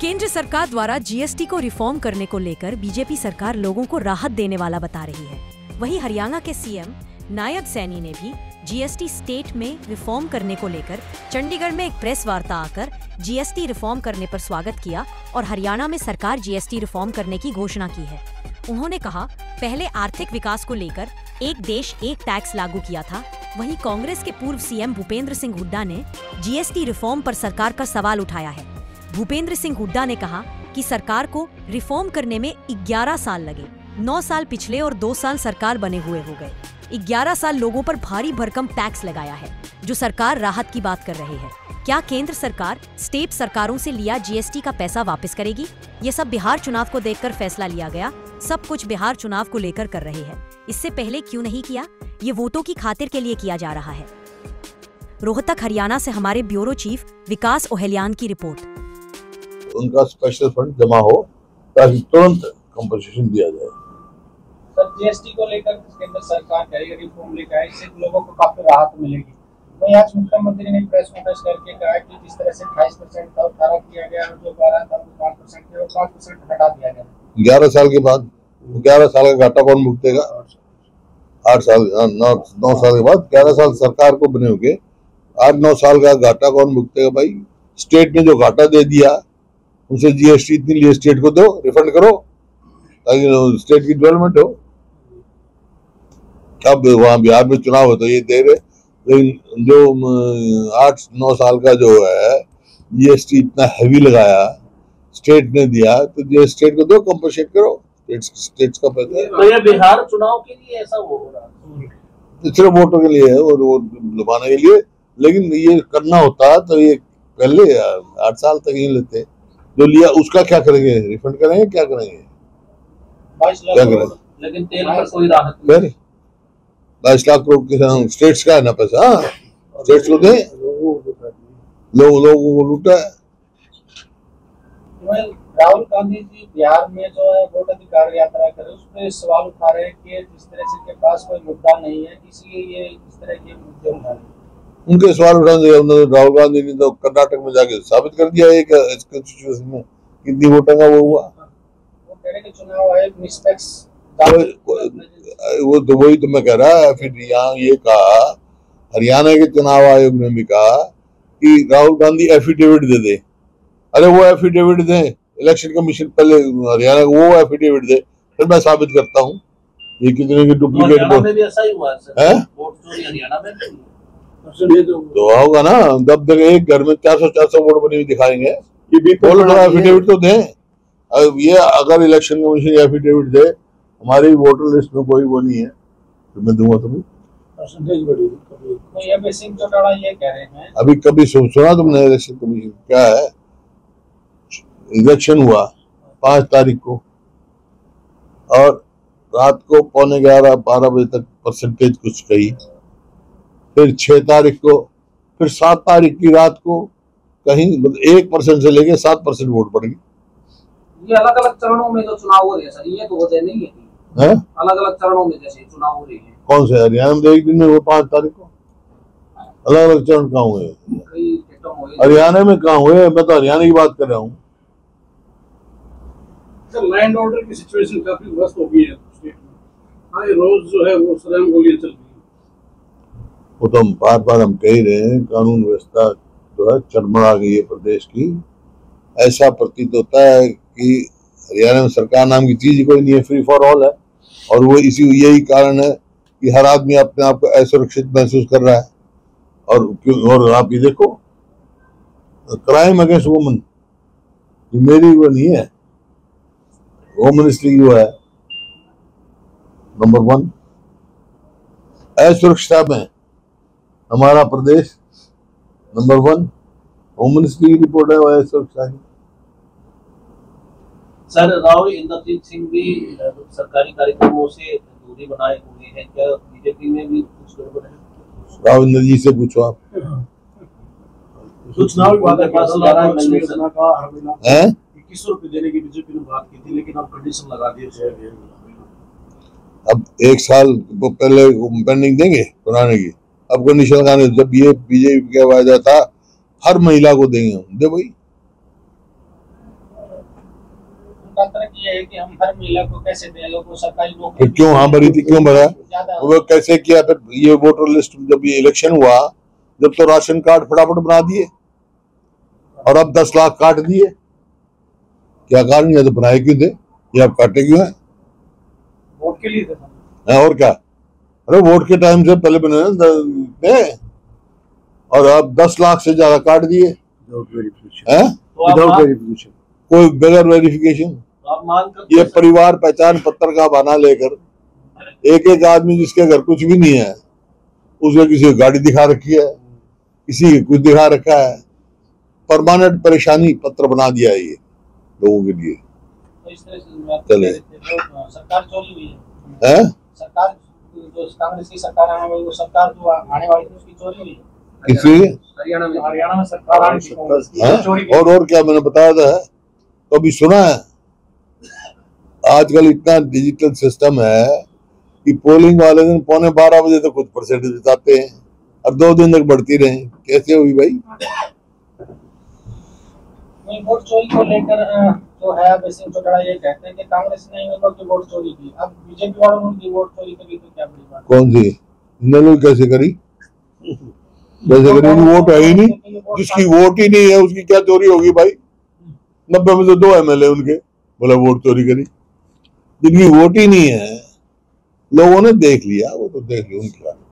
केंद्र सरकार द्वारा जीएसटी को रिफॉर्म करने को लेकर बीजेपी सरकार लोगों को राहत देने वाला बता रही है। वहीं हरियाणा के सीएम नायब सैनी ने भी जीएसटी स्टेट में रिफॉर्म करने को लेकर चंडीगढ़ में एक प्रेस वार्ता आकर जीएसटी रिफॉर्म करने पर स्वागत किया और हरियाणा में सरकार जीएसटी रिफॉर्म करने की घोषणा की है। उन्होंने कहा, पहले आर्थिक विकास को लेकर एक देश एक टैक्स लागू किया था। वहीं कांग्रेस के पूर्व सीएम भूपेंद्र सिंह हुड्डा ने जीएसटी रिफॉर्म पर सरकार का सवाल उठाया है। भूपेंद्र सिंह हुड्डा ने कहा कि सरकार को रिफॉर्म करने में 11 साल लगे। 9 साल पिछले और 2 साल सरकार बने हुए हो गए। 11 साल लोगों पर भारी भरकम टैक्स लगाया है, जो सरकार राहत की बात कर रही है। क्या केंद्र सरकार स्टेट सरकारों से लिया जीएसटी का पैसा वापस करेगी? ये सब बिहार चुनाव को देखकर फैसला लिया गया। सब कुछ बिहार चुनाव को लेकर कर रहे हैं। इससे पहले क्यों नहीं किया? ये वोटों की खातिर के लिए किया जा रहा है। रोहतक हरियाणा से हमारे ब्यूरो चीफ विकास ओहलियान की रिपोर्ट। उनका स्पेशल फंड जमा हो ताकि तुरंत कंपनसेशन दिया जाए। सर, जीएसटी को लेकर केंद्र सरकार करेगी रिफॉर्म लेकर आए, इससे लोगों को काफी राहत मिलेगी। वहीं आज मुख्यमंत्री ने प्रेस कॉन्फ्रेंस करके कहा कि जिस तरह से 28% का उतारा किया गया और जो 12 था वो 5% थे और 5% हटा दिया गया। 11 साल के बाद 11 साल का घाटा कौन भुगतेगा? 8 साल 9 साल के बाद 11 साल सरकार को बने होंगे। 8-9 साल का घाटा कौन भुगतेगा भाई? स्टेट ने जो घाटा दे दिया उनसे जीएसटी इतनी लिए स्टेट को दो, रिफंड करो ताकि स्टेट की डेवलपमेंट हो। अब वहां बिहार में चुनाव हो तो ये दे रहे, लेकिन जो 8-9 साल का जो है जीएसटी इतना हैवी लगाया स्टेट ने दिया, तो स्टेट को दो, कंपनसेट करो। स्टेट्स का पैसा तो ये बिहार चुनाव के लिए ऐसा हो रहा है, सिर्फ वोटों के लिए है और वोट लुभाने के लिए। लेकिन ये करना होता तो ये पहले 8 साल तक ही लेते। जो लिया उसका क्या करेंगे? रिफंड करेंगे? क्या करेंगे? 22 लाख करोड़, लेकिन तेल पर कोई राहत नहीं। 22 लाख करोड़ के स्टेट्स का है ना पैसा, स्टेट्स को दें, लोगों को लूटा है। राहुल गांधी जी बिहार में जो है वोट अधिकार यात्रा करे, उस पर सवाल उठा रहे हैं कि जिस तरह से के पास कोई मुद्दा नहीं है, इसलिए ये इस तरह के मुद्दे उठा रहे हैं। उनके सवाल उठाने राहुल गांधी ने तो कर्नाटक में जाके साबित कर दिया एक सिचुएशन में कितनी वोटिंग का वो हुआ। वो कह रहे कि चुनाव आयोग निष्पक्ष, वो तो वही तो मैं कह रहा है। फिर यहाँ ये कहा, हरियाणा के चुनाव आयोग ने भी कहा कि राहुल गांधी एफिडेविट दे दे। अरे वो एफिडेविट दे, इलेक्शन कमीशन पहले हरियाणा को वो एफिडेविट दे, फिर मैं साबित करता हूँ ये कितने की डुप्लीकेट वोट है। तो होगा ना, जब तक एक घर में 400 वोट बनी हुई दिखाएंगे, एफिडेविट तो दें। अब ये अगर इलेक्शन कमीशन एफिडेविट दे हमारी वोटर लिस्ट में कोई वो नहीं है तो मैं दूंगा तुम्हें ये कह रहे हैं। अभी कभी सुना तुमने इलेक्शन कमीशन क्या है? इलेक्शन हुआ 5 तारीख को और रात को 11:45 बजे तक परसेंटेज कुछ कही, फिर 6 तारीख को, फिर 7 तारीख की रात को कहीं 1% से लेके 7% वोट पड़ गई। ये अलग अलग चरणों में जो चुनाव हो रहे हैं सर, ये तो होते नहीं है अलग अलग चरणों में जैसे चुनाव हो रहे हैं। कौन से? हरियाणा में एक दिन में वो 5 तारीख को अलग अलग चरण कहाँ हुए? हरियाणा में कहाँ हुए? मैं तो हरियाणा की बात कर रहा हूँ। लैंड ऑर्डर की सिचुएशन काफी वर्स्ट हो गई है स्टेट में। हर रोज जो है वो सलाम गोलियां चल रही है। वो तो हम बार हम कह ही रहे हैं, कानून व्यवस्था जो है चरमरा गई है प्रदेश की। ऐसा प्रतीत होता है कि हरियाणा में सरकार नाम की चीज कोई नहीं है, फ्री फॉर ऑल है। और वो यही कारण है कि हर आदमी अपने आप को असुरक्षित महसूस कर रहा है। और आप ये देखो, क्राइम अगेंस्ट वुमन ये मेरी वो नहीं है, होम मिनिस्ट्री वो है नंबर 1। असुरक्षा में हमारा प्रदेश नंबर 1, होम मिनिस्ट्री की रिपोर्ट है वो असुरक्षा की। सर, राव इंद्रजीत सिंह भी सरकारी कार्यक्रमों से दूरी बनाए हुए हैं, क्या बीजेपी में भी कुछ गड़बड़ है? राव इंद्रजीत से पूछो आप। चुनाव विवाद है, 21 रुपए देने की बीजेपी ने बात की थी, लेकिन अब कंडीशन लगा दी है। अब 1 साल पहले पेंडिंग देंगे पुराने की, अब कंडीशन लगाने। जब ये बीजेपी का वायदा था हर महिला को देंगे, दे भाई उनका तर्क ये है कि हम हर महिला को कैसे दें, लोगों सरकारी फिर नौकरी क्यों हाँ भरी थी, क्यों भरा, ज्यादा वो कैसे किया? फिर ये वोटर लिस्ट जब ये इलेक्शन हुआ, जब तो राशन कार्ड फटाफट बना दिए और अब 10 लाख काट दिए। क्या कारण है? तो बनाए क्यों थे? ये आप काटे क्यों है? वोट के लिए थे। और क्या? अरे वोट के टाइम से पहले बने थे और अब 10 लाख से ज्यादा काट दिए हैं, तो आप मान- कोई बगैर वेरिफिकेशन। तो आप मांग करते ये हैं, परिवार पहचान पत्र का बहाना लेकर एक एक आदमी जिसके घर कुछ भी नहीं है उसको किसी को गाड़ी दिखा रखी है, किसी को कुछ दिखा रखा है। परमानेंट परेशानी पत्र बना दिया है ये लोगों के लिए। तो इस तरह से बात चले। कर रहे थे, जो सरकार चोरी हुई है, हैं? सरकार जो कांग्रेस की सरकार आने वाली, वो सरकार जो आने वाली थी उसकी चोरी हुई है। किसी हरियाणा में सरकार आने की कांग्रेस की हैं? चोरी की। और क्या मैंने बताया था, तो अभी सुना है आजकल इतना डिजिटल सिस्टम है कि पोलिंग वाले दिन 11:15 तक कुछ परसेंटेज बताते हैं और 2 दिन तक बढ़ती रहे। कैसे हुई भाई? वहीं वोट चोरी को लेकर जो है बेसिंग चौटाला ये कहते हैं कि कांग्रेस ने इन लोगों की वोट चोरी की, अब बीजेपी वालों ने उनकी वोट चोरी करी, तो क्या बड़ी बात? कौन सी इन्होंने कैसे करी? कैसे करी? उनकी वोट है ही नहीं, जिसकी वोट ही नहीं है उसकी क्या चोरी होगी भाई? 90 में से 2 MLA उनके, बोला वोट चोरी करी। जिनकी वोट ही नहीं है लोगों ने देख लिया, वो तो देख लिया उनकी।